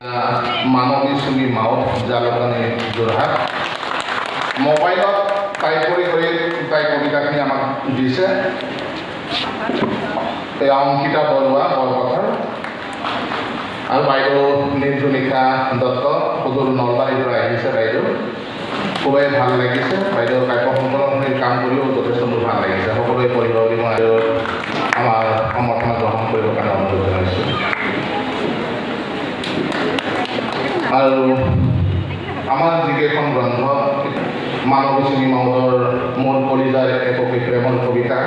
মানৱী চুমি মাউত জালুকানী যোৰহাট মোবাইলত টাইপ কৰি তাই কবিতাখিনি আমাক দিছে। এই অংকিতা বৰুৱা বৰপথাৰ আৰু বাইদেউ নিৰ্জুলিকা দত্ত সদৰ নলবাৰীৰ পৰা আহিছে। বাইদেউ খুবেই ভাল লাগিছে। বাইদেউৰ কাব্য সংকলনখিনিৰ কাম কৰিও যথেষ্ট মোৰ ভাল লাগিছে। সকলোৱে পঢ়িব বুলি মই আমাৰ সমৰ্থন গ্ৰহণ কৰিবৰ কাৰণে অনুৰোধ জনাইছোঁ। আৰু আমাৰ যিকেইখন গ্ৰন্থ মানৱী চুমি মাউতৰ মূল কলিজাৰ একপি প্ৰেমৰ কবিতা,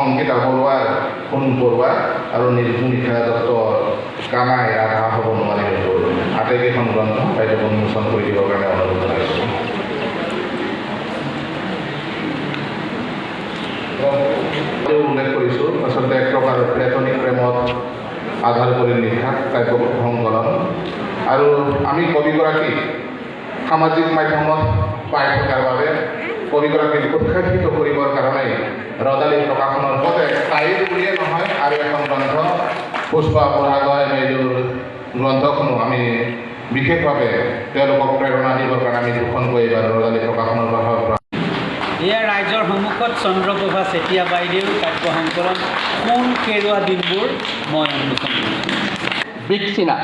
অংকিতা বৰুৱাৰ সোণ বৰুৱা আৰু নিৰ্জুলিকা দত্তৰ কানাই ৰাধা হ'ব নোৱাৰিলে তোৰ আটাইকেইখন গ্ৰন্থ বাইদেউ উন্মোচন কৰি দিবৰ কাৰণে অনুৰোধ জনাইছোঁ। উল্লেখ কৰিছোঁ আচলতে এক প্ৰকাৰ প্লেটনিক প্ৰেমত আধাৰ কৰি লিখা কাব্য সংকলন। আৰু আমি কবিগৰাকী সামাজিক মাধ্যমত পাই থকাৰ বাবে কবিগৰাকীক উৎসাহিত কৰিবৰ কাৰণে ৰজালী প্ৰকাশনৰ সতে তাইৰ বুলিয়ে নহয় আৰু এখন গ্ৰন্থ পুষ্পা পৰাগয় বাইদেউৰ গ্ৰন্থখনো আমি বিশেষভাৱে তেওঁলোকক প্ৰেৰণা দিবৰ কাৰণে আমি দুখনকৈ এইবাৰ ৰজালী প্ৰকাশনৰ পৰা এয়া ৰাইজৰ সন্মুখত চন্দ্ৰপ্ৰভা চেতিয়া বাইদেউৰ কাব্য সংকলন সোণ কেৰুৱা দিনবোৰ মই উন্মোচন কৰিছোঁ। বিকচিনা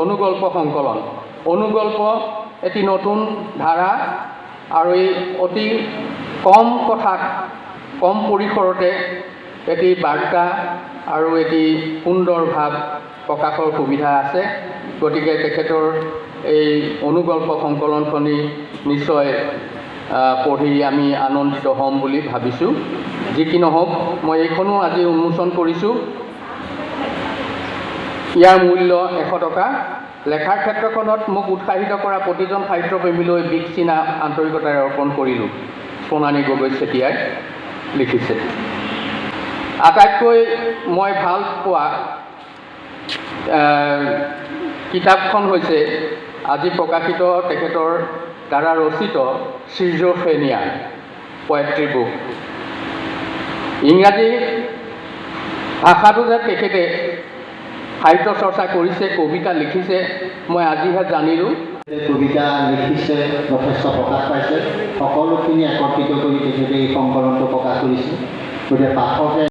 অনুগল্প সংকলন। অনুগল্প এটি নতুন ধাৰা আৰু এই অতি কম কথাত কম পৰিসৰতে এটি বাৰ্তা আৰু এটি সুন্দৰ ভাৱ প্ৰকাশৰ সুবিধা আছে। গতিকে তেখেতৰ এই অনুগল্প সংকলনখনি নিশ্চয় পঢ়ি আমি আনন্দিত হ'ম বুলি ভাবিছোঁ। যি কি নহওক মই এইখনো আজি উন্মোচন কৰিছোঁ। ইয়াৰ মূল্য 100 টকা। লেখাৰ ক্ষেত্ৰখনত মোক উৎসাহিত কৰা প্ৰতিজন সাহিত্যপ্ৰেমীলৈ বিকচিনা আন্তৰিকতাৰে অৰ্পণ কৰিলোঁ। সোণানী গগৈ চেতিয়াই লিখিছে। আটাইতকৈ মই ভাল পোৱা কিতাপখন হৈছে আজি প্ৰকাশিত তেখেতৰ দ্বাৰা ৰচিত স্কিজোফ্ৰেনিয়া পয়েট্ৰি বুক। ইংৰাজী ভাষাটো যে তেখেতে সাহিত্য চৰ্চা কৰিছে, কবিতা লিখিছে, মই আজিহে জানিলোঁ। কবিতা লিখিছে, যথেষ্ট প্ৰকাশ পাইছে। সকলোখিনি একত্ৰিত কৰি তেখেতে এই সংকলনটো প্ৰকাশ কৰিছে। গতিকে পাঠকে